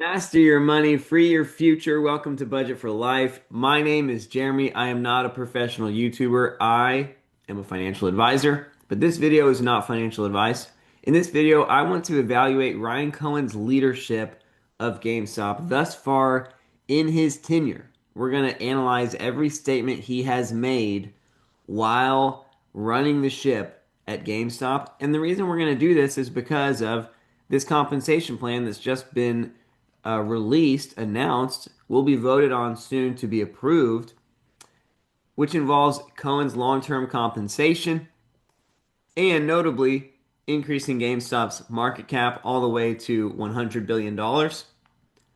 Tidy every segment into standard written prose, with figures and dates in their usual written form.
Master your money, free your future. Welcome to Budget for Life. My name is Jeremy. I am not a professional YouTuber. I am a financial advisor, but this video is not financial advice. In this video, I want to evaluate Ryan Cohen's leadership of GameStop thus far in his tenure. We're going to analyze every statement he has made while running the ship at GameStop. And the reason we're going to do this is because of this compensation plan that's just been released, announced, will be voted on soon to be approved, which involves Cohen's long term compensation and notably increasing GameStop's market cap all the way to $100 billion,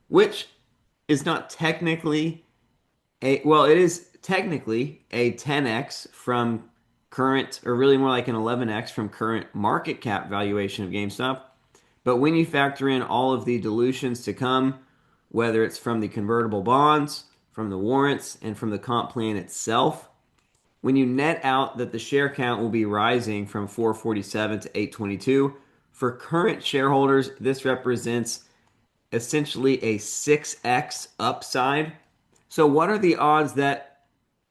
which is not technically it is technically a 10x from current, or really more like an 11x from current market cap valuation of GameStop. But when you factor in all of the dilutions to come, whether it's from the convertible bonds, from the warrants, and from the comp plan itself, when you net out that the share count will be rising from 447 to 822, for current shareholders, this represents essentially a 6x upside. So, what are the odds that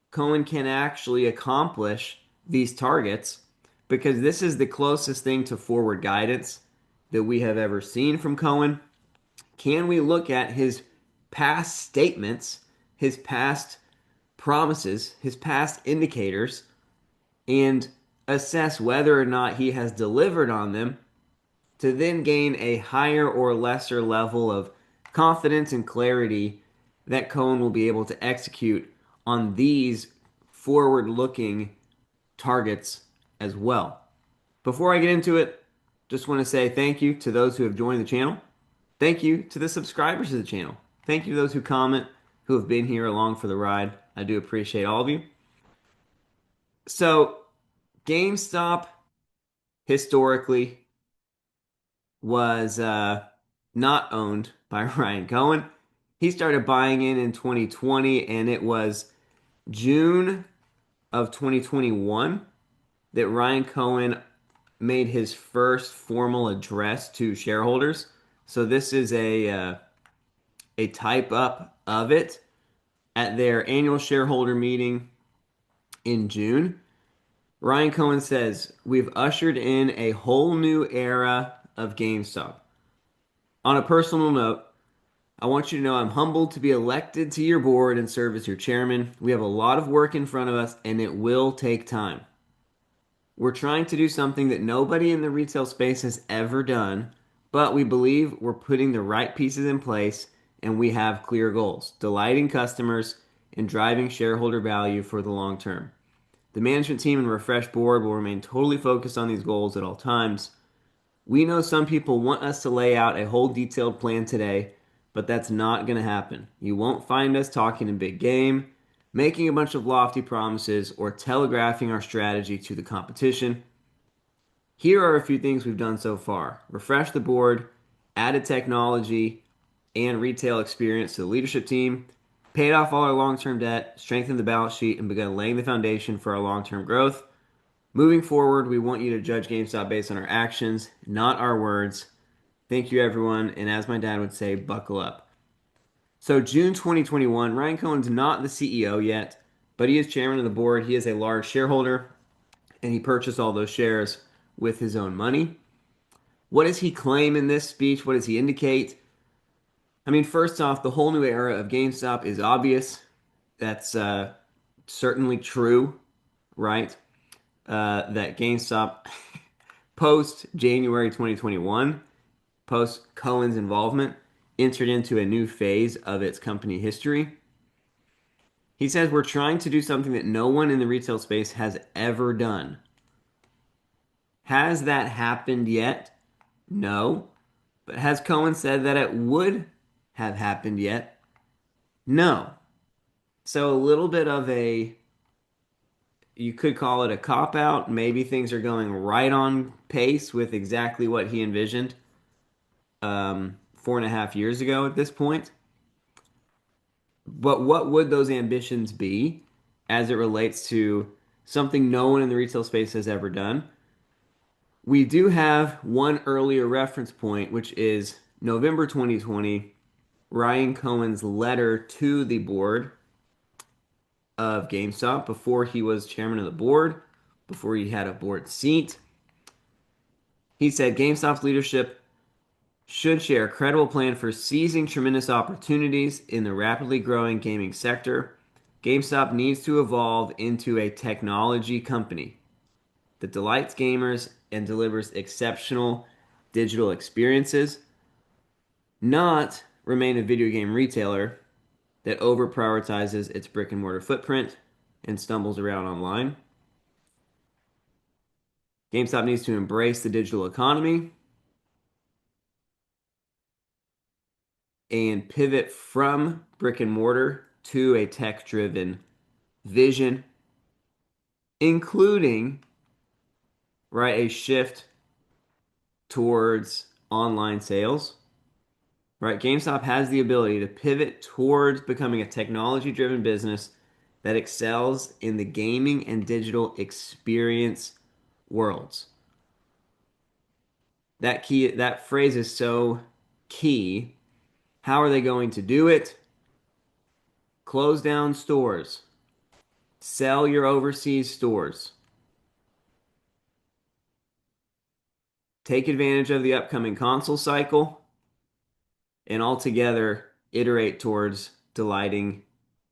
Cohen can actually accomplish these targets? Because this is the closest thing to forward guidance that we have ever seen from Cohen. Can we look at his past statements, his past promises, his past indicators, and assess whether or not he has delivered on them to then gain a higher or lesser level of confidence and clarity that Cohen will be able to execute on these forward looking targets as well. Before I get into it, just want to say thank you to those who have joined the channel. Thank you to the subscribers of the channel. Thank you to those who comment, who have been here along for the ride. I do appreciate all of you. So, GameStop historically was not owned by Ryan Cohen. He started buying in 2020, and it was June of 2021 that Ryan Cohen made his first formal address to shareholders. So this is a type up of it at their annual shareholder meeting in June. Ryan Cohen says, "We've ushered in a whole new era of GameStop. On a personal note, I want you to know I'm humbled to be elected to your board and serve as your chairman. We have a lot of work in front of us, and it will take time. We're trying to do something that nobody in the retail space has ever done, but we believe we're putting the right pieces in place and we have clear goals, delighting customers and driving shareholder value for the long term. The management team and refreshed board will remain totally focused on these goals at all times. We know some people want us to lay out a whole detailed plan today, but that's not going to happen. You won't find us talking in big game, making a bunch of lofty promises, or telegraphing our strategy to the competition. Here are a few things we've done so far: refresh the board, added technology and retail experience to the leadership team, paid off all our long term debt, strengthened the balance sheet, and begun laying the foundation for our long term growth. Moving forward, we want you to judge GameStop based on our actions, not our words. Thank you, everyone. And as my dad would say, buckle up." So, June 2021, Ryan Cohen's not the CEO yet, but he is chairman of the board. He is a large shareholder, and he purchased all those shares with his own money. What does he claim in this speech? What does he indicate? I mean, first off, the whole new era of GameStop is obvious. That's certainly true, right? That GameStop post January 2021, post Cohen's involvement, entered into a new phase of its company history. He says we're trying to do something that no one in the retail space has ever done. Has that happened yet? No. But has Cohen said that it would have happened yet? No. So a little bit of a, you could call it a cop out. Maybe things are going right on pace with exactly what he envisioned 4.5 years ago at this point. But what would those ambitions be as it relates to something no one in the retail space has ever done? We do have one earlier reference point, which is November 2020. Ryan Cohen's letter to the board of GameStop before he was chairman of the board, before he had a board seat. He said GameStop's leadership should share a credible plan for seizing tremendous opportunities in the rapidly growing gaming sector. GameStop needs to evolve into a technology company that delights gamers and delivers exceptional digital experiences, not remain a video game retailer that over prioritizes its brick and mortar footprint and stumbles around online. GameStop needs to embrace the digital economy and pivot from brick and mortar to a tech driven vision, including right a shift towards online sales. Right, GameStop has the ability to pivot towards becoming a technology driven business that excels in the gaming and digital experience worlds. That phrase is so key. How are they going to do it? Close down stores, sell your overseas stores, take advantage of the upcoming console cycle, and altogether iterate towards delighting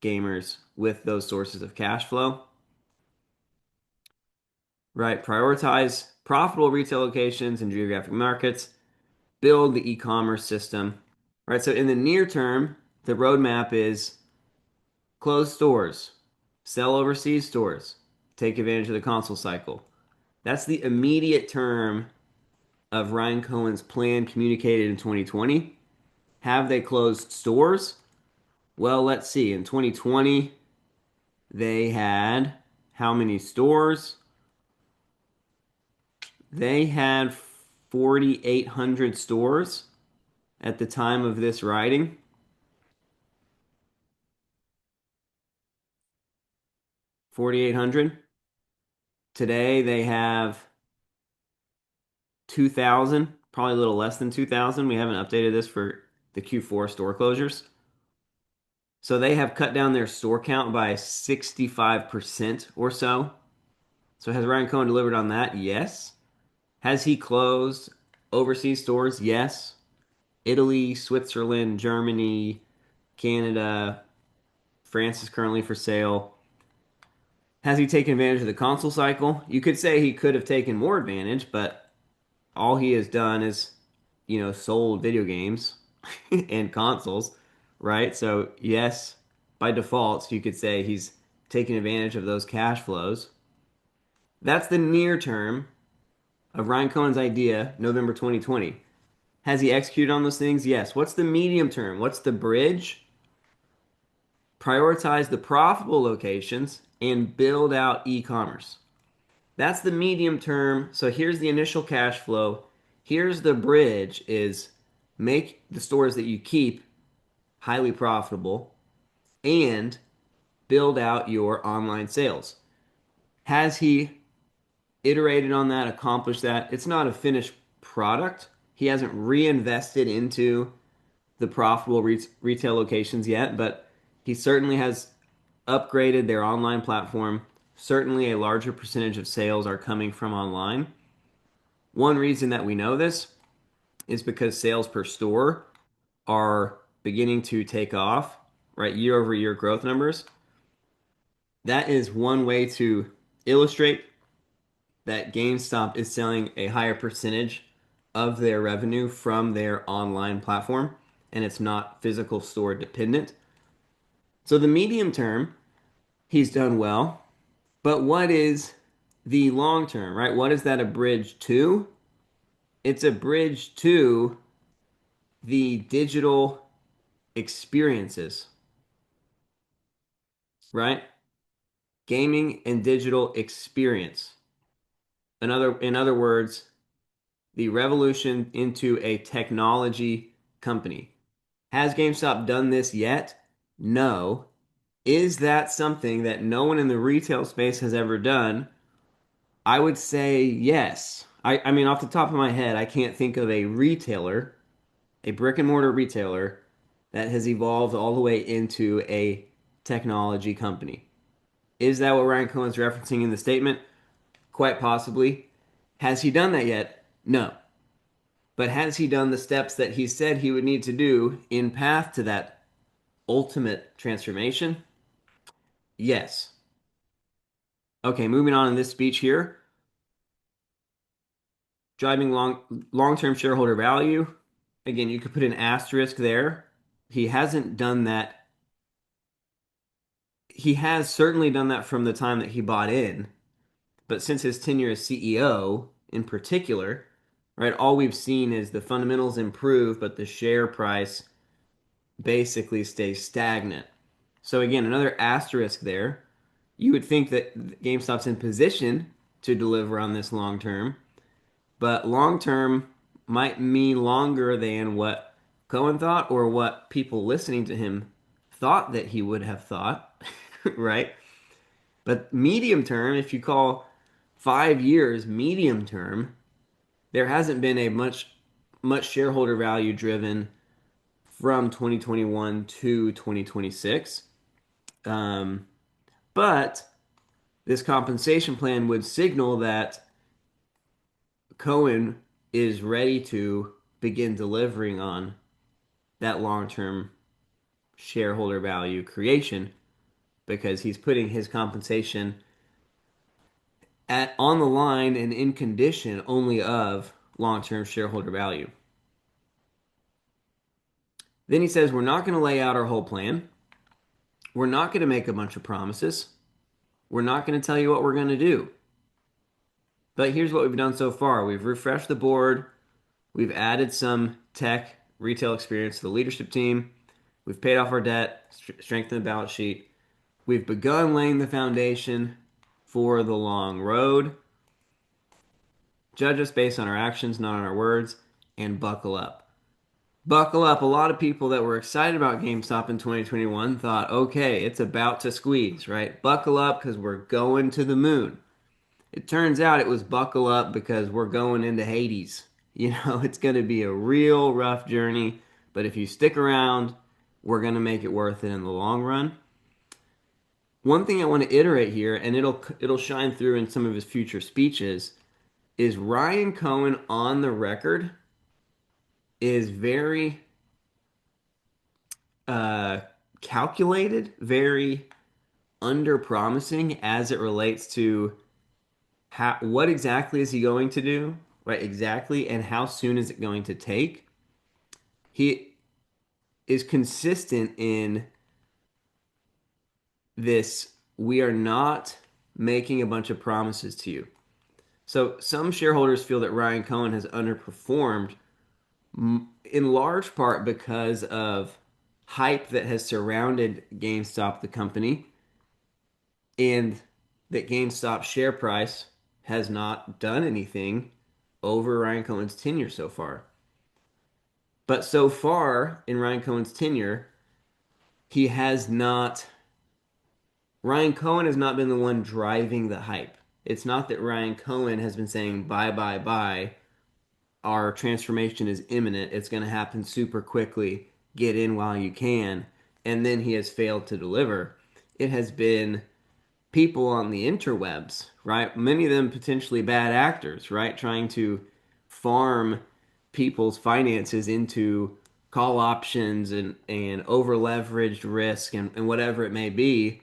gamers with those sources of cash flow. Right, prioritize profitable retail locations and geographic markets, build the e-commerce system. Right, so in the near term, the roadmap is close stores, sell overseas stores, take advantage of the console cycle. That's the immediate term of Ryan Cohen's plan communicated in 2020. Have they closed stores? Well, let's see. In 2020, they had how many stores? They had 4,800 stores at the time of this writing. 4,800. Today they have 2,000, probably a little less than 2,000. We haven't updated this for the Q4 store closures. So they have cut down their store count by 65% or so. So has Ryan Cohen delivered on that? Yes. Has he closed overseas stores? Yes. Italy, Switzerland, Germany, Canada, France is currently for sale. Has he taken advantage of the console cycle? You could say he could have taken more advantage, but all he has done is, sold video games and consoles, right? So, yes, by default, you could say he's taking advantage of those cash flows. That's the near term of Ryan Cohen's idea, November 2020. Has he executed on those things? Yes. What's the medium term? What's the bridge? Prioritize the profitable locations and build out e-commerce. That's the medium term. So here's the initial cash flow. Here's the bridge is make the stores that you keep highly profitable and build out your online sales. Has he iterated on that, accomplished that? It's not a finished product. He hasn't reinvested into the profitable retail locations yet, but he certainly has upgraded their online platform. Certainly, a larger percentage of sales are coming from online. One reason that we know this is because sales per store are beginning to take off, right? Year over year growth numbers. That is one way to illustrate that GameStop is selling a higher percentage of their revenue from their online platform, and it's not physical store dependent. So the medium term, he's done well. But what is the long term, right? What is that a bridge to? It's a bridge to the digital experiences, right? Gaming and digital experience. In other words, the revolution into a technology company. Has GameStop done this yet? No. Is that something that no one in the retail space has ever done? I would say yes. I mean, off the top of my head, I can't think of a retailer, a brick and mortar retailer, that has evolved all the way into a technology company. Is that what Ryan Cohen's referencing in the statement? Quite possibly. Has he done that yet? No. But has he done the steps that he said he would need to do in path to that ultimate transformation? Yes. Okay, moving on in this speech here. Driving long-term shareholder value. Again, you could put an asterisk there. He hasn't done that. He has certainly done that from the time that he bought in, but since his tenure as CEO in particular, right, all we've seen is the fundamentals improve, but the share price basically stays stagnant. So again, another asterisk there. You would think that GameStop's in position to deliver on this long term, but long term might mean longer than what Cohen thought or what people listening to him thought that he would have thought, right? But medium term, if you call 5 years medium term, there hasn't been a much shareholder value driven from 2021 to 2026. Um, but this compensation plan would signal that Cohen is ready to begin delivering on that long term shareholder value creation because he's putting his compensation on the line and in condition only of long term shareholder value. Then he says, we're not going to lay out our whole plan. We're not going to make a bunch of promises. We're not going to tell you what we're going to do. But here's what we've done so far. We've refreshed the board. We've added some tech retail experience to the leadership team. We've paid off our debt, strengthened the balance sheet. We've begun laying the foundation for the long road. Judge us based on our actions, not on our words, and buckle up. Buckle up. A lot of people that were excited about GameStop in 2021 thought, okay, it's about to squeeze, right? Buckle up because we're going to the moon. It turns out it was buckle up because we're going into Hades. You know, it's going to be a real rough journey, but if you stick around, we're going to make it worth it in the long run. One thing I want to iterate here, and it'll shine through in some of his future speeches, is Ryan Cohen on the record is very uh, calculated, very under promising as it relates to what exactly is he going to do, right? Exactly, and how soon is it going to take? He is consistent in this. We are not making a bunch of promises to you. So some shareholders feel that Ryan Cohen has underperformed in large part because of hype that has surrounded GameStop, the company, and that GameStop share price has not done anything over Ryan Cohen's tenure so far. But so far in Ryan Cohen's tenure, he has not, Ryan Cohen has not been the one driving the hype. It's not that Ryan Cohen has been saying, bye, bye, bye. Our transformation is imminent. It's going to happen super quickly. Get in while you can. And then he has failed to deliver. It has been people on the interwebs, right? Many of them potentially bad actors, right? Trying to farm people's finances into call options and over leveraged risk and whatever it may be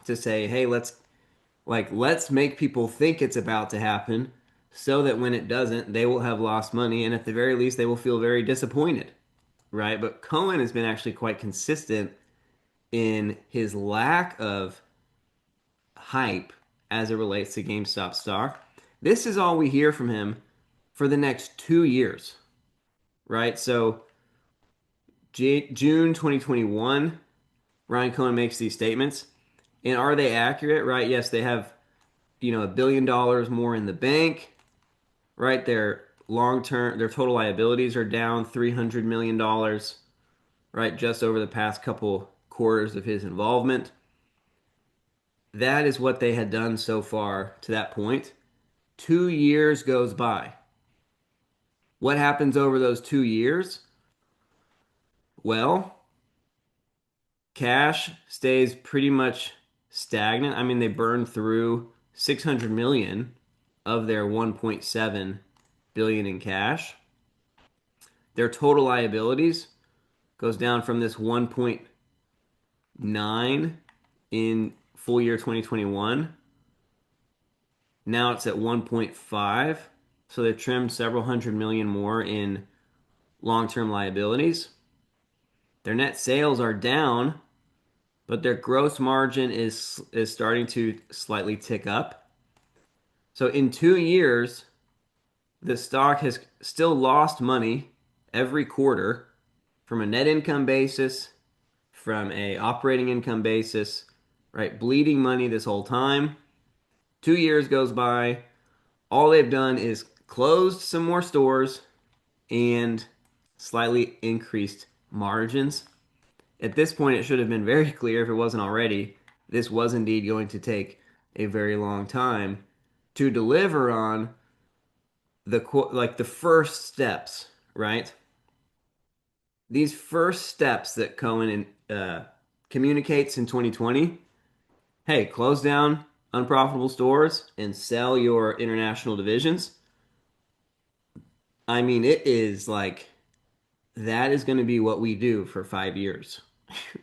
to say, hey, let's make people think it's about to happen so that when it doesn't, they will have lost money and at the very least they will feel very disappointed, right? But Cohen has been actually quite consistent in his lack of hype as it relates to GameStop stock. This is all we hear from him for the next 2 years, right? So June 2021, Ryan Cohen makes these statements. And are they accurate, right? Yes, they have, $1 billion more in the bank, right? Their total liabilities are down $300 million, right? Just over the past couple quarters of his involvement. That is what they had done so far to that point. 2 years goes by. What happens over those 2 years? Well, Cash stays pretty much stagnant. I mean, they burned through 600 million of their 1.7 billion in cash. Their total liabilities goes down from this 1.9 in full year 2021. Now it's at 1.5. So they've trimmed several hundred million more in long-term liabilities. Their net sales are down, but their gross margin is starting to slightly tick up. So in 2 years, the stock has still lost money every quarter from a net income basis, from a operating income basis, right? Bleeding money this whole time. 2 years goes by. All they've done is closed some more stores and slightly increased margins. At this point, it should have been very clear, if it wasn't already, this was indeed going to take a very long time to deliver on the first steps, right? These first steps that Cohen communicates in 2020. Hey, close down unprofitable stores and sell your international divisions. I mean, it is like that is going to be what we do for 5 years,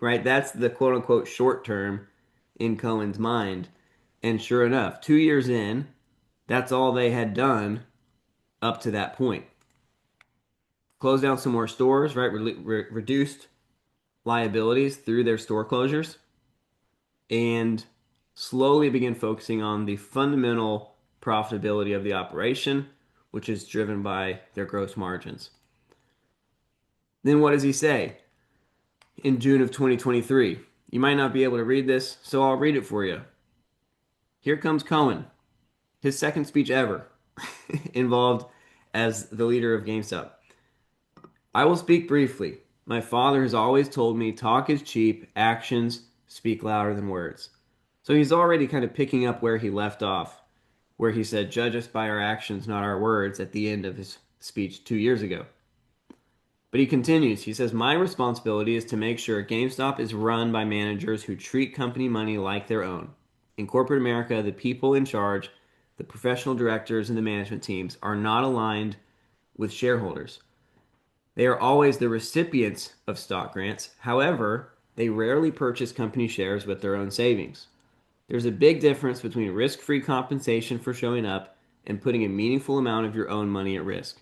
right? That's the quote unquote short term in Cohen's mind. And sure enough, 2 years in, that's all they had done up to that point. Closed down some more stores, right? Reduced liabilities through their store closures and slowly begin focusing on the fundamental profitability of the operation, which is driven by their gross margins. Then what does he say in June of 2023? You might not be able to read this, so I'll read it for you. Here comes Cohen, his second speech ever, involved as the leader of GameStop. I will speak briefly. My father has always told me talk is cheap, actions speak louder than words. So he's already kind of picking up where he left off, where he said, judge us by our actions, not our words, at the end of his speech 2 years ago. But he continues. He says, my responsibility is to make sure GameStop is run by managers who treat company money like their own. In corporate America, the people in charge, the professional directors, and the management teams are not aligned with shareholders. They are always the recipients of stock grants. However, they rarely purchase company shares with their own savings. There's a big difference between risk-free compensation for showing up and putting a meaningful amount of your own money at risk.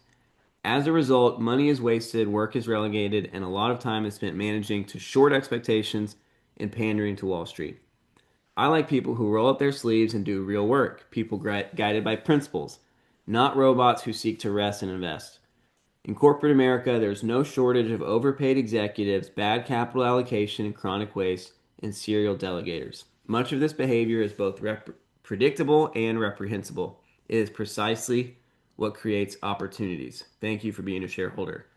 As a result, money is wasted, work is relegated, and a lot of time is spent managing to short expectations and pandering to Wall Street. I like people who roll up their sleeves and do real work, people guided by principles, not robots who seek to rest and invest. In corporate America, there's no shortage of overpaid executives, bad capital allocation and chronic waste, and serial delegators. Much of this behavior is both predictable and reprehensible. It is precisely what creates opportunities. Thank you for being a shareholder.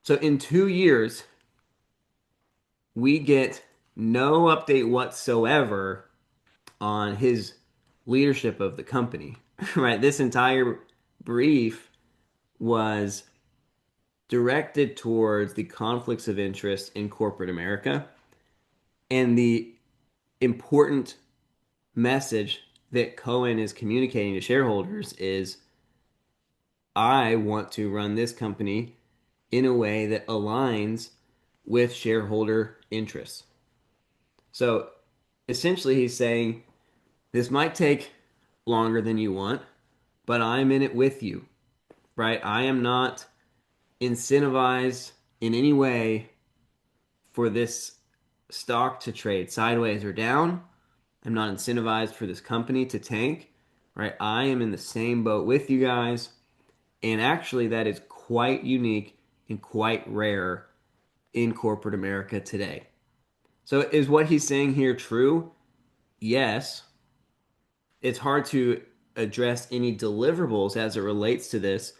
So, in 2 years, we get no update whatsoever on his leadership of the company, right? This entire brief was directed towards the conflicts of interest in corporate America and the important message that Cohen is communicating to shareholders is I want to run this company in a way that aligns with shareholder interests. So essentially, he's saying this might take longer than you want, but I'm in it with you, right? I am not incentivized in any way for this stock to trade sideways or down. I'm not incentivized for this company to tank, right? I am in the same boat with you guys. And actually, that is quite unique and quite rare in corporate America today. So, is what he's saying here true? Yes. It's hard to address any deliverables as it relates to this,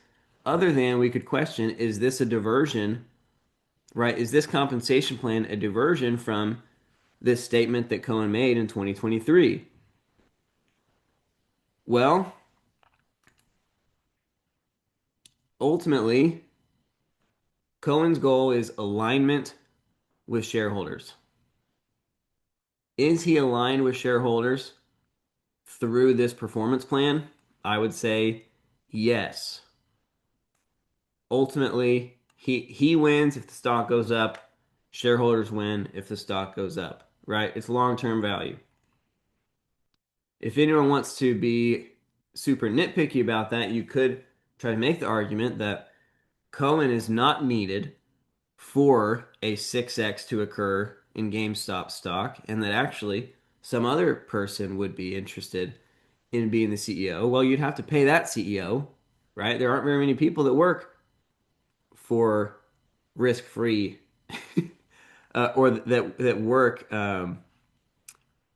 other than we could question is this a diversion, right? Is this compensation plan a diversion from this statement that Cohen made in 2023? Well, ultimately, Cohen's goal is alignment with shareholders. Is he aligned with shareholders through this performance plan? I would say yes. Ultimately, he wins if the stock goes up. Shareholders win if the stock goes up, right? It's long-term value. If anyone wants to be super nitpicky about that, you could try to make the argument that Cohen is not needed for a 6x to occur in GameStop stock, and that actually some other person would be interested in being the CEO. Well, you'd have to pay that CEO, right? There aren't very many people that work for risk-free or that work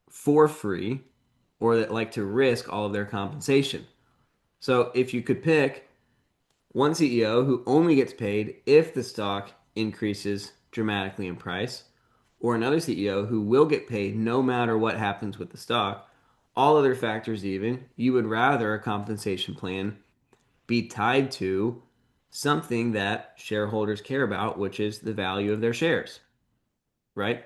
for free or that like to risk all of their compensation. So if you could pick one CEO who only gets paid if the stock increases dramatically in price, or another CEO who will get paid no matter what happens with the stock, all other factors even, you would rather a compensation plan be tied to something that shareholders care about, which is the value of their shares, right?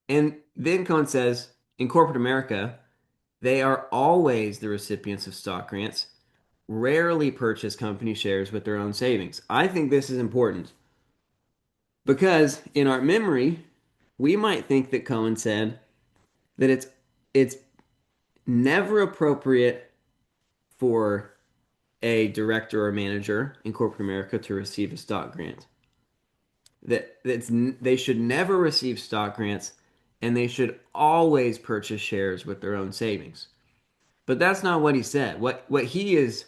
And then Cohen says in corporate America, they are always the recipients of stock grants, rarely purchase company shares with their own savings. I think this is important because in our memory, we might think that Cohen said that it's never appropriate for a director or manager in corporate America to receive a stock grant. They should never receive stock grants and they should always purchase shares with their own savings. But that's not what he said. What he is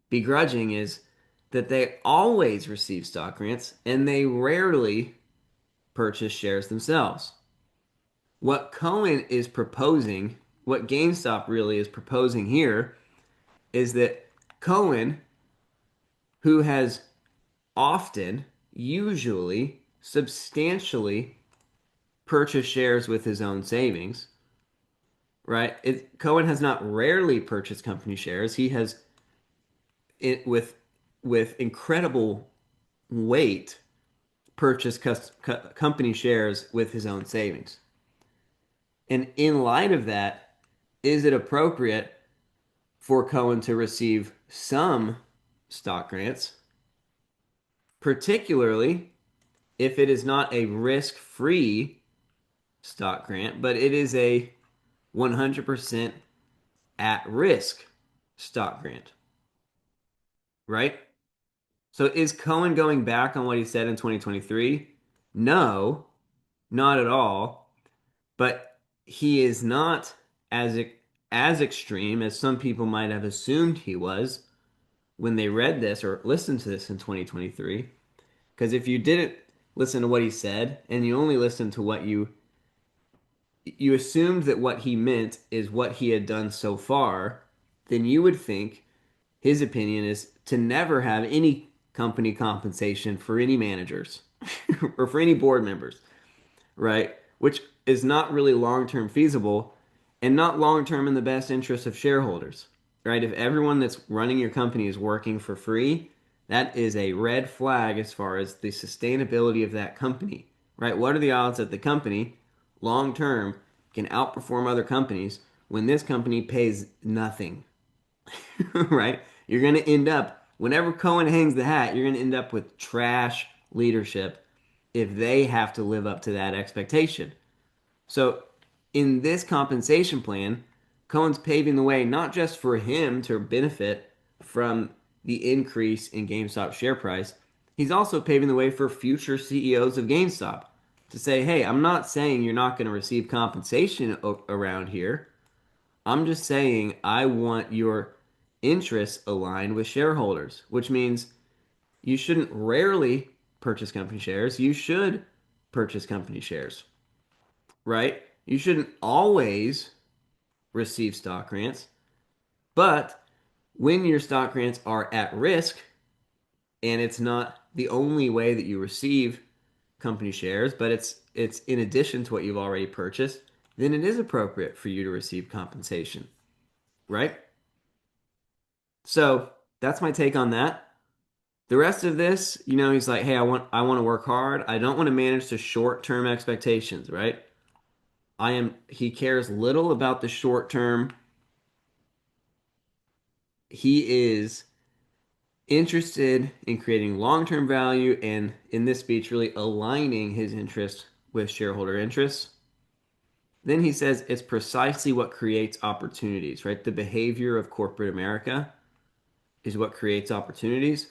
begrudging is that they always receive stock grants and they rarely purchase shares themselves. What Cohen is proposing, what GameStop really is proposing here, is that Cohen, who has often, usually, substantially purchased shares with his own savings, right? Cohen has not rarely purchased company shares. He has, with incredible weight, purchased company shares with his own savings. And in light of that, is it appropriate for Cohen to receive some stock grants, particularly if it is not a risk-free stock grant, but it is a 100% at risk stock grant, right? So is Cohen going back on what he said in 2023? No, not at all. But he is not as as extreme as some people might have assumed he was when they read this or listened to this in 2023. Because if you didn't listen to what he said and you only listened to what you assumed that what he meant is what he had done so far, then you would think his opinion is to never have any company compensation for any managers or for any board members, right? Which is not really long term feasible and not long term in the best interest of shareholders, right? If everyone that's running your company is working for free, that is a red flag as far as the sustainability of that company, right? What are the odds that the company long term can outperform other companies when this company pays nothing, right? You're going to end up, whenever Cohen hangs the hat, you're going to end up with trash leadership if they have to live up to that expectation. So, in this compensation plan, Cohen's paving the way not just for him to benefit from the increase in GameStop share price, he's also paving the way for future CEOs of GameStop to say, hey, I'm not saying you're not going to receive compensation around here. I'm just saying I want your interests aligned with shareholders, which means you shouldn't rarely purchase company shares. You should purchase company shares, right? You shouldn't always receive stock grants, but when your stock grants are at risk and it's not the only way that you receive company shares, but it's in addition to what you've already purchased, then it is appropriate for you to receive compensation, right? So that's my take on that. The rest of this, he's like, hey, I want to work hard. I don't want to manage to short-term expectations, right? He cares little about the short term. He is interested in creating long-term value and in this speech really aligning his interest with shareholder interests. Then he says it's precisely what creates opportunities, right? The behavior of corporate America is what creates opportunities.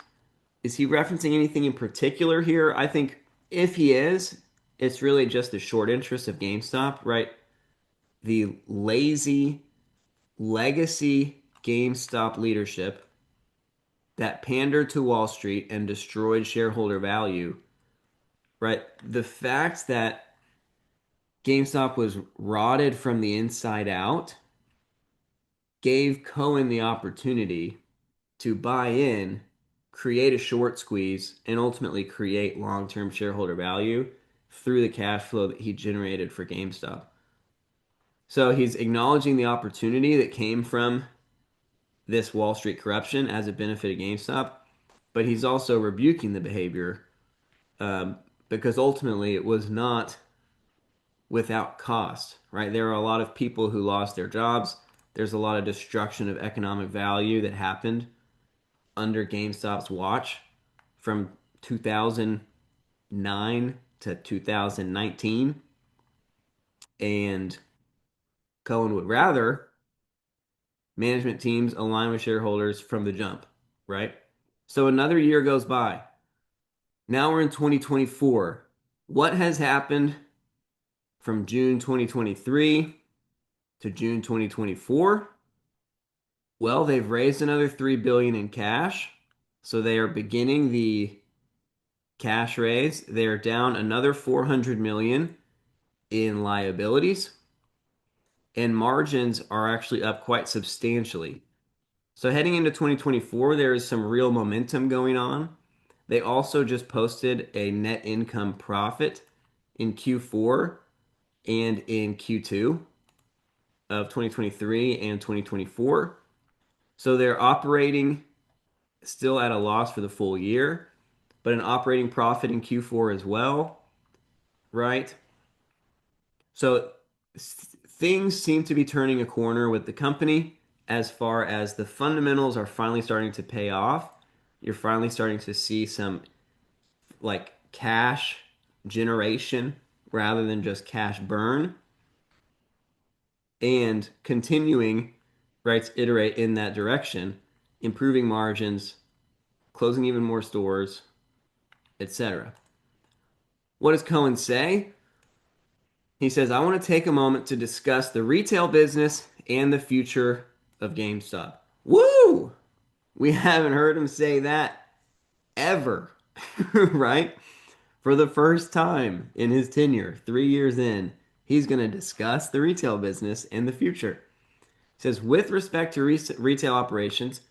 Is he referencing anything in particular here? I think if he is, it's really just the short interest of GameStop, right? The lazy legacy GameStop leadership that pandered to Wall Street and destroyed shareholder value, right? The fact that GameStop was rotted from the inside out gave Cohen the opportunity to buy in, create a short squeeze, and ultimately create long term shareholder value through the cash flow that he generated for GameStop. So he's acknowledging the opportunity that came from this Wall Street corruption as it benefited GameStop, but he's also rebuking the behavior because ultimately it was not without cost, right? There are a lot of people who lost their jobs. There's a lot of destruction of economic value that happened under GameStop's watch from 2009 to 2019. And Cohen would rather management teams align with shareholders from the jump, right? So another year goes by. Now we're in 2024. What has happened from June 2023 to June 2024? Well, they've raised another 3 billion in cash. So they are beginning the cash raise. They are down another 400 million in liabilities and margins are actually up quite substantially. So heading into 2024, there is some real momentum going on. They also just posted a net income profit in Q4 and in Q2 of 2023 and 2024. So they're operating still at a loss for the full year, but an operating profit in Q4 as well, right? So things seem to be turning a corner with the company as far as the fundamentals are finally starting to pay off. You're finally starting to see some like cash generation rather than just cash burn and continuing, right, to iterate in that direction, improving margins, closing even more stores, etc. What does Cohen say? He says, I want to take a moment to discuss the retail business and the future of GameStop. Woo! We haven't heard him say that ever, right? For the first time in his tenure, 3 years in, he's going to discuss the retail business and the future. He says, with respect to retail operations,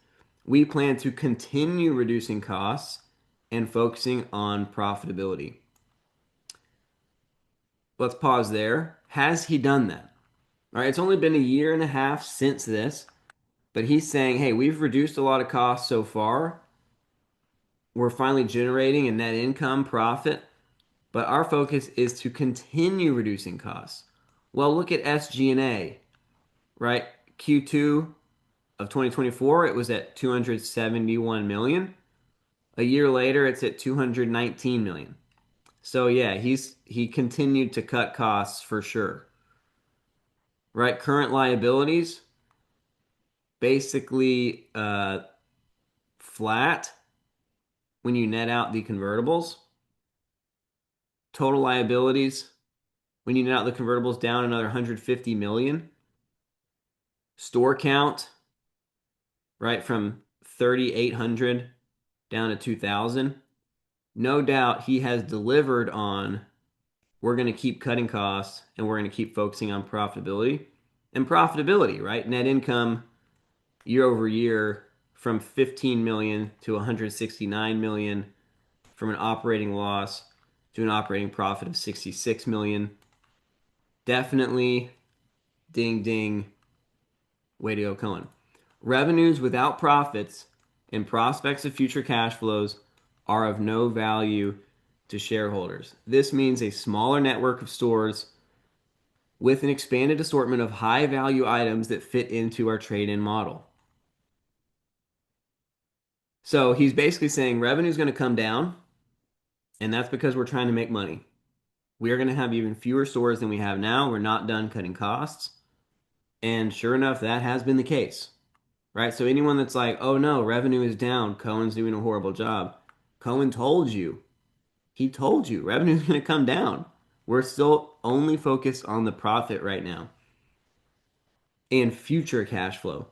we plan to continue reducing costs and focusing on profitability. Let's pause there. Has he done that? All right, it's only been a year and a half since this, but he's saying, hey, we've reduced a lot of costs so far. We're finally generating a net income profit, but our focus is to continue reducing costs. Well, look at SG&A, right? Q2 of 2024, it was at 271 million. A year later, it's at 219 million. So yeah, he continued to cut costs for sure. Right? Current liabilities basically flat when you net out the convertibles. Total liabilities when you net out the convertibles down another 150 million. Store count, right, from 3,800 down to 2,000. No doubt he has delivered on we're going to keep cutting costs and we're going to keep focusing on profitability. And profitability, right? Net income year over year from 15 million to 169 million, from an operating loss to an operating profit of 66 million. Definitely ding ding, way to go, Cohen. Revenues without profits and prospects of future cash flows are of no value to shareholders. This means a smaller network of stores with an expanded assortment of high value items that fit into our trade-in model. So he's basically saying revenue is going to come down, and that's because we're trying to make money. We are going to have even fewer stores than we have now. We're not done cutting costs. And sure enough, that has been the case, right? So anyone that's like, oh no, revenue is down, Cohen's doing a horrible job. Cohen told you. He told you revenue is going to come down. We're still only focused on the profit right now and future cash flow.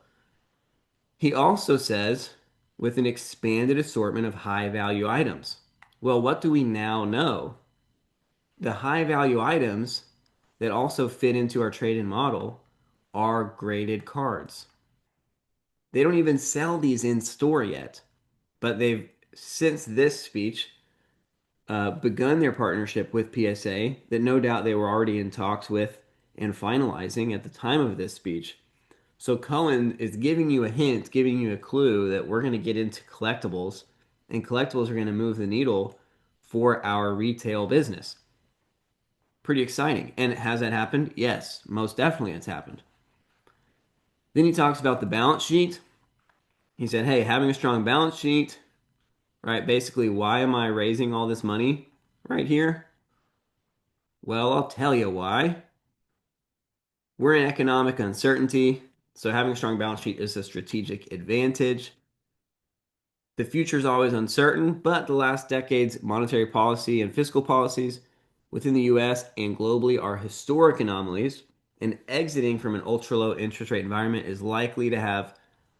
He also says with an expanded assortment of high value items. Well, what do we now know? The high value items that also fit into our trade-in model are graded cards. They don't even sell these in store yet, but they've, since this speech, begun their partnership with PSA that no doubt they were already in talks with and finalizing at the time of this speech. So Cohen is giving you a hint, giving you a clue that we're going to get into collectibles, and collectibles are going to move the needle for our retail business. Pretty exciting. And has that happened? Yes, most definitely it's happened. Then he talks about the balance sheet. He said, hey, having a strong balance sheet, right? Basically, why am I raising all this money right here? Well, I'll tell you why. We're in economic uncertainty, so having a strong balance sheet is a strategic advantage. The future is always uncertain, but the last decade's monetary policy and fiscal policies within the US and globally are historic anomalies, and exiting from an ultra low interest rate environment is likely to have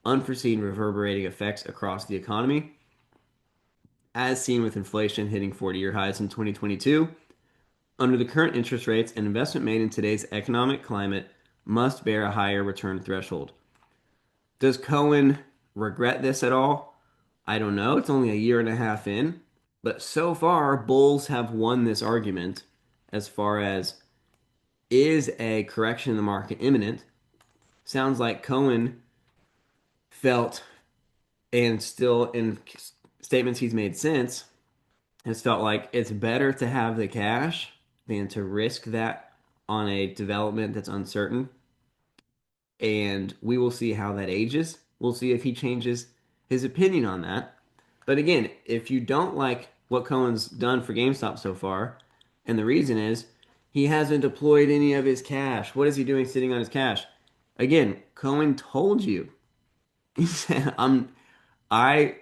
unforeseen reverberating effects across the economy, as seen with inflation hitting 40-year highs in 2022. Under the current interest rates, an investment made in today's economic climate must bear a higher return threshold. Does Cohen regret this at all? I don't know. It's only a year and a half in. But so far, bulls have won this argument as far as is a correction in the market imminent? Sounds like Cohen felt, and still in statements he's made since, has felt like it's better to have the cash than to risk that on a development that's uncertain. And we will see how that ages. We'll see if he changes his opinion on that. But again, if you don't like what Cohen's done for GameStop so far, and the reason is he hasn't deployed any of his cash. What is he doing sitting on his cash? Again, Cohen told you. He said, I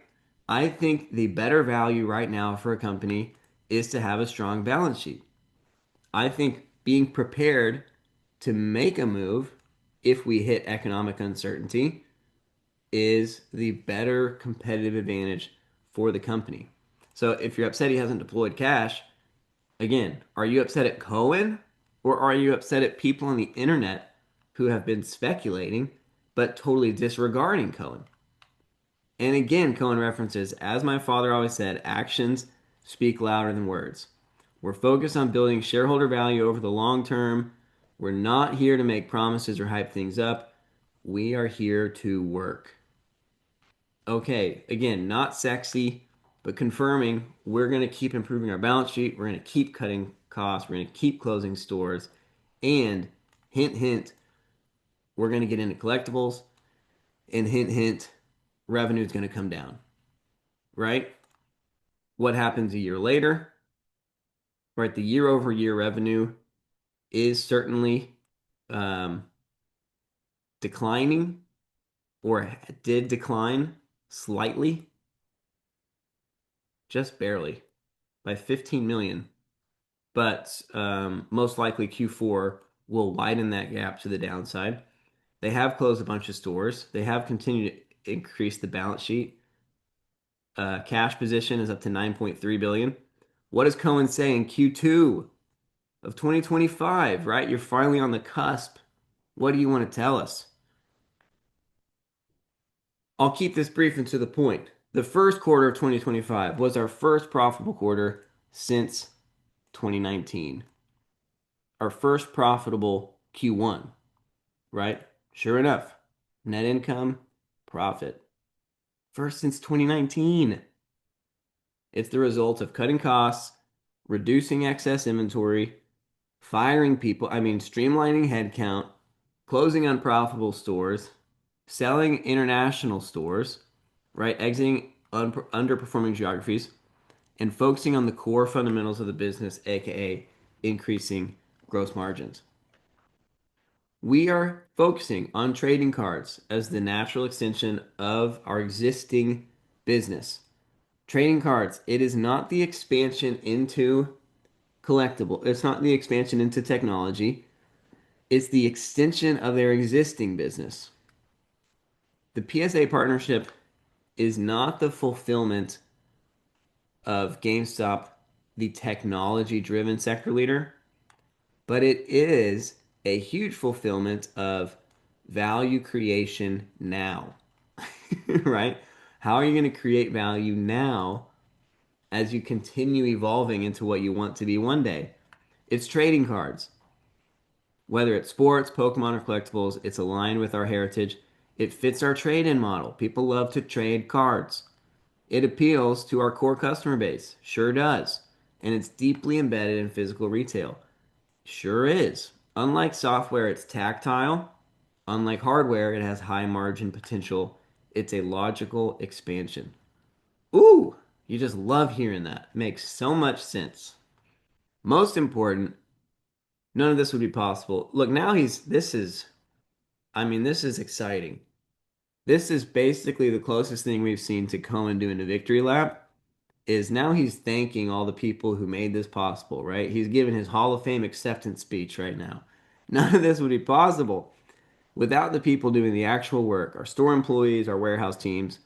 I think the better value right now for a company is to have a strong balance sheet. I think being prepared to make a move if we hit economic uncertainty is the better competitive advantage for the company. So if you're upset he hasn't deployed cash, again, are you upset at Cohen or are you upset at people on the internet who have been speculating but totally disregarding Cohen? And again, Cohen references, as my father always said, actions speak louder than words. We're focused on building shareholder value over the long term. We're not here to make promises or hype things up. We are here to work. Okay, again, not sexy, but confirming we're going to keep improving our balance sheet. We're going to keep cutting costs. We're going to keep closing stores. And hint, hint, we're going to get into collectibles. And hint, hint, revenue is going to come down, right? What happens a year later? Right, the year over year revenue is certainly um, declining or did decline slightly, just barely by 15 million. But most likely Q4 will widen that gap to the downside. They have closed a bunch of stores. They have continued to increase the balance sheet. Cash position is up to 9.3 billion. What does Cohen say in Q2 of 2025, right? You're finally on the cusp. What do you want to tell us? I'll keep this brief and to the point. The first quarter of 2025 was our first profitable quarter since 2019. Our first profitable Q1, right? Sure enough, net income, profit. First since 2019. It's the result of cutting costs, reducing excess inventory, firing people, I mean, streamlining headcount, closing unprofitable stores, selling international stores, right? Exiting underperforming geographies, and focusing on the core fundamentals of the business, aka increasing gross margins. We are focusing on trading cards as the natural extension of our existing business. Trading cards, it is not the expansion into collectible, it's not the expansion into technology, it's the extension of their existing business. The PSA partnership is not the fulfillment of GameStop, the technology driven sector leader, but it is a huge fulfillment of value creation now, right? How are you going to create value now as you continue evolving into what you want to be one day? It's trading cards. Whether it's sports, Pokemon, or collectibles, it's aligned with our heritage. It fits our trade in model. People love to trade cards. It appeals to our core customer base. Sure does. And it's deeply embedded in physical retail. Sure is. Unlike software, it's tactile. Unlike hardware, it has high margin potential. It's a logical expansion. Ooh, you just love hearing that. Makes so much sense. Most important, none of this would be possible. Look, now this is exciting. This is basically the closest thing we've seen to Cohen doing a victory lap. Is now he's thanking all the people who made this possible, right? He's giving his Hall of Fame acceptance speech right now. None of this would be possible without the people doing the actual work, our store employees, our warehouse teams.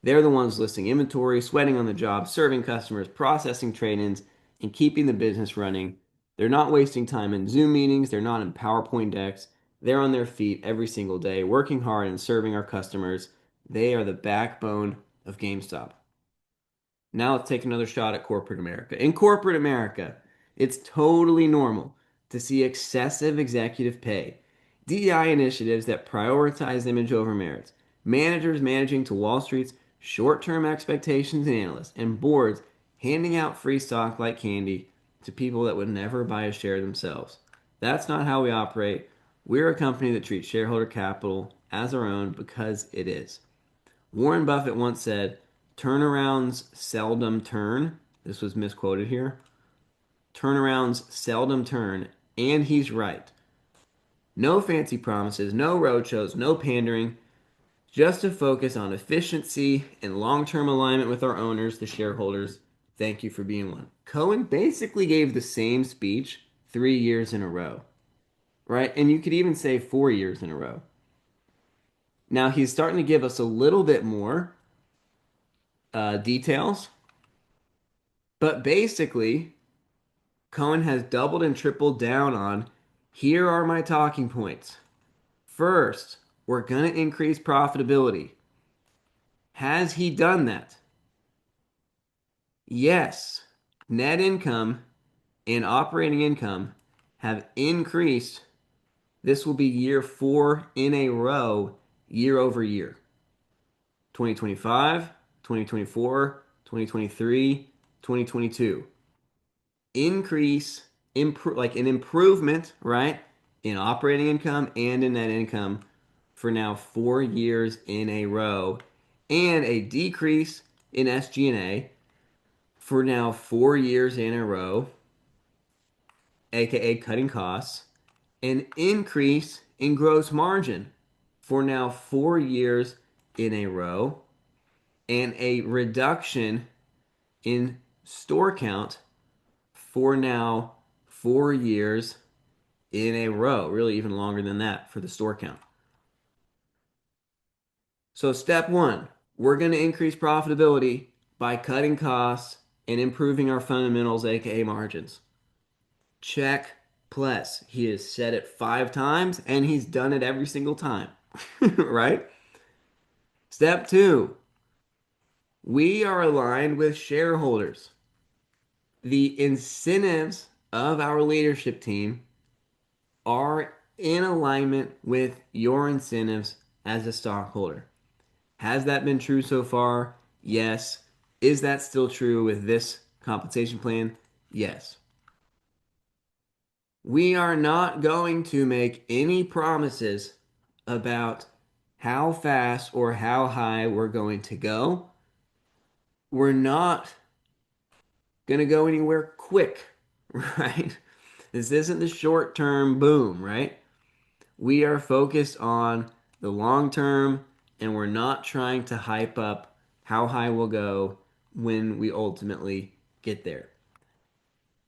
They're the ones listing inventory, sweating on the job, serving customers, processing trade-ins, and keeping the business running. They're not wasting time in Zoom meetings, they're not in PowerPoint decks. They're on their feet every single day, working hard and serving our customers. They are the backbone of GameStop. Now let's take another shot at corporate America. In corporate America, it's totally normal to see excessive executive pay, DEI initiatives that prioritize image over merits, managers managing to Wall Street's short term expectations and analysts, and boards handing out free stock like candy to people that would never buy a share themselves. That's not how we operate. We're a company that treats shareholder capital as our own because it is. Warren Buffett once said, turnarounds seldom turn. This was misquoted here. Turnarounds seldom turn, and he's right. No fancy promises, no roadshows, no pandering, just a focus on efficiency and long term alignment with our owners, the shareholders. Thank you for being one. Cohen basically gave the same speech 3 years in a row, right? And you could even say 4 years in a row. Now he's starting to give us a little bit more details, but basically, Cohen has doubled and tripled down on here are my talking points. First, we're going to increase profitability. Has he done that? Yes. Net income and operating income have increased. This will be year 4 in a row, year over year. 2025, 2024, 2023, 2022. Increase, improve, like an improvement, right, in operating income and in net income for now 4 years in a row, and a decrease in SG&A for now 4 years in a row, aka cutting costs, an increase in gross margin for now 4 years in a row, and a reduction in store count for now 4 years in a row, really even longer than that for the store count. So, step one, we're going to increase profitability by cutting costs and improving our fundamentals, aka margins. Check, plus. He has said it 5 times and he's done it every single time, right? Step two, we are aligned with shareholders. The incentives of our leadership team are in alignment with your incentives as a stockholder. Has that been true so far? Yes. Is that still true with this compensation plan? Yes. We are not going to make any promises about how fast or how high we're going to go. We're not going to go anywhere quick, right? This isn't the short term boom, right? We are focused on the long term and we're not trying to hype up how high we'll go when we ultimately get there.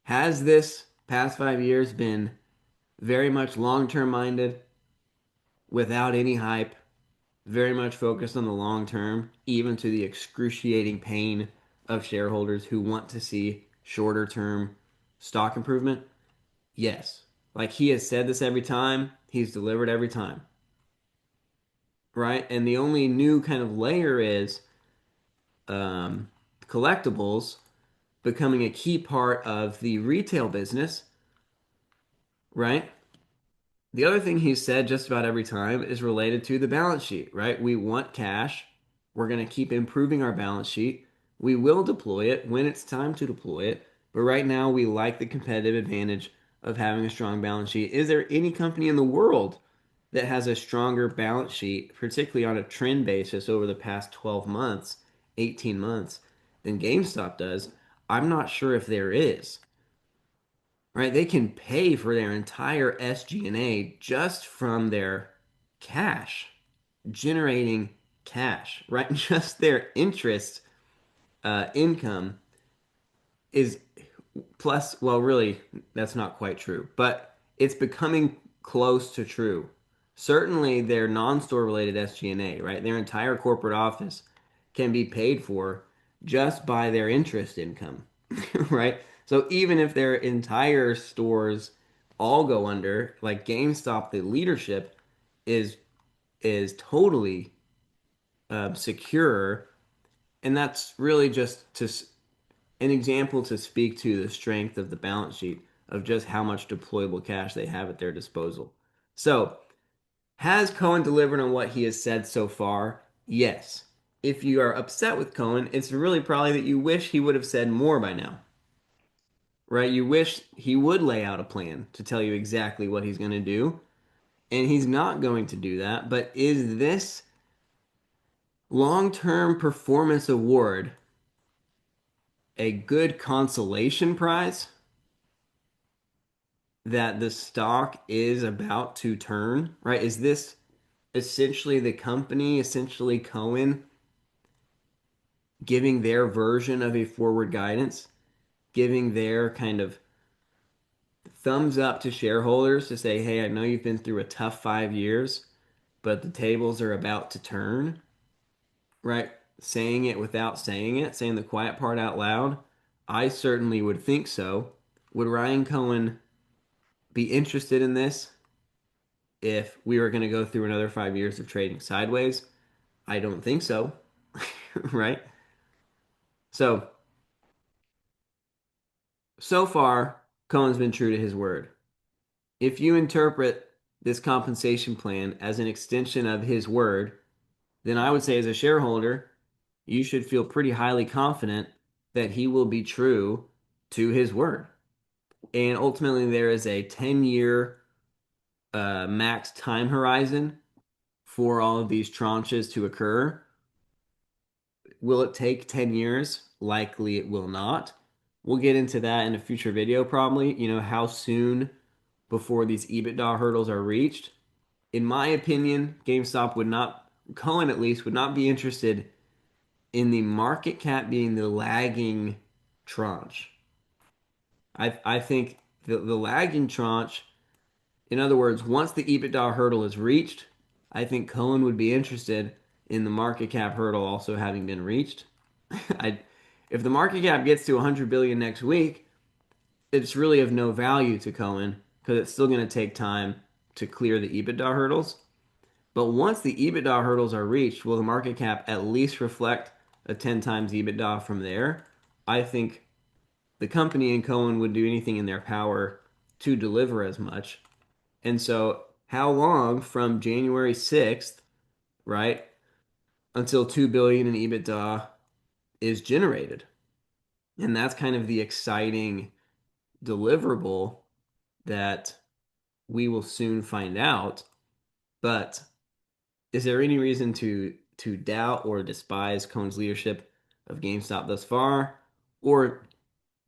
Has this past 5 years been very much long term minded without any hype, very much focused on the long term, even to the excruciating pain of shareholders who want to see shorter term stock improvement? Yes. Like he has said this every time, he's delivered every time, right? And the only new kind of layer is um, collectibles becoming a key part of the retail business, right? The other thing he's said just about every time is related to the balance sheet, right? We want cash. We're going to keep improving our balance sheet. We will deploy it when it's time to deploy it. But right now, we like the competitive advantage of having a strong balance sheet. Is there any company in the world that has a stronger balance sheet, particularly on a trend basis over the past 12 months, 18 months, than GameStop does? I'm not sure if there is, right? They can pay for their entire SG&A just from their cash, generating cash, right? Just their interest income is plus, well, really, that's not quite true, but it's becoming close to true. Certainly, their non-store related SG&A, right? Their entire corporate office can be paid for just by their interest income, right? So even if their entire stores all go under, like GameStop, the leadership is totally secure, and that's really just an example to speak to the strength of the balance sheet of just how much deployable cash they have at their disposal. So, has Cohen delivered on what he has said so far? Yes. If you are upset with Cohen, it's really probably that you wish he would have said more by now, right? You wish he would lay out a plan to tell you exactly what he's going to do, and he's not going to do that. But is this long term performance award a good consolation prize that the stock is about to turn, right? Is this essentially the company, essentially Cohen, giving their version of a forward guidance, giving their kind of thumbs up to shareholders to say, hey, I know you've been through a tough 5 years, but the tables are about to turn, right? Saying it without saying it, saying the quiet part out loud. I certainly would think so. Would Ryan Cohen be interested in this if we were going to go through another 5 years of trading sideways? I don't think so, right? So, so far, Cohen's been true to his word. If you interpret this compensation plan as an extension of his word, then I would say as a shareholder, you should feel pretty highly confident that he will be true to his word. And ultimately, there is a 10-year max time horizon for all of these tranches to occur. Will it take 10 years? Likely it will not. We'll get into that in a future video, probably. How soon before these EBITDA hurdles are reached. In my opinion, GameStop would not, Cohen at least, would not be interested in the market cap being the lagging tranche. I think the lagging tranche, in other words, once the EBITDA hurdle is reached, I think Cohen would be interested in the market cap hurdle also having been reached. I, if the market cap gets to 100 billion next week, it's really of no value to Cohen because it's still going to take time to clear the EBITDA hurdles. But once the EBITDA hurdles are reached, will the market cap at least reflect a 10 times EBITDA from there? I think the company and Cohen would do anything in their power to deliver as much. And so, how long from January 6th, right, until 2 billion in EBITDA is generated? And that's kind of the exciting deliverable that we will soon find out. But is there any reason to doubt or despise Cohen's leadership of GameStop thus far? Or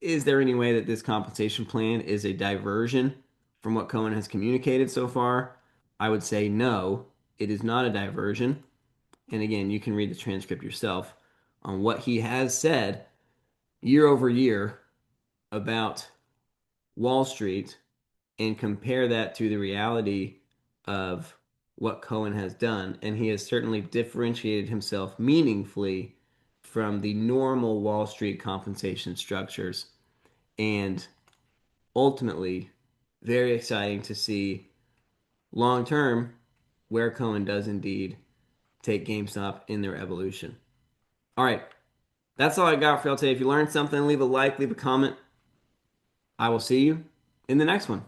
is there any way that this compensation plan is a diversion from what Cohen has communicated so far? I would say no, it is not a diversion. And again, you can read the transcript yourself on what he has said year over year about Wall Street and compare that to the reality of what Cohen has done. And he has certainly differentiated himself meaningfully from the normal Wall Street compensation structures. And ultimately, very exciting to see long term where Cohen does indeed take GameStop in their evolution. All right, that's all I got for y'all today. If you learned something, leave a like, leave a comment. I will see you in the next one.